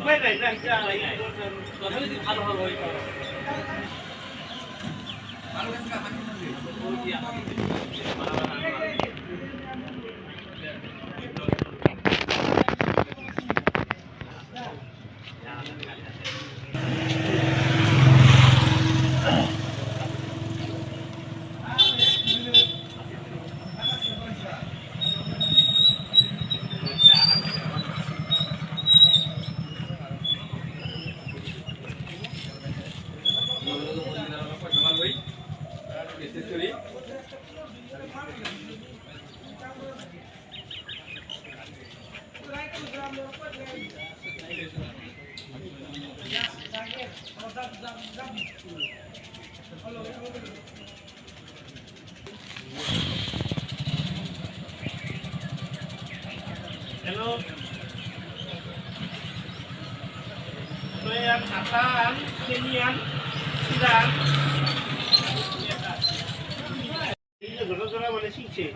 ไม่ไหนนั่งจะอะไรไงตอนนี้ভালো হবে ওই ভালো কাছে না Hello. Doyan Ataan, Kenian, Sudan. Ini gara-gara mana sih?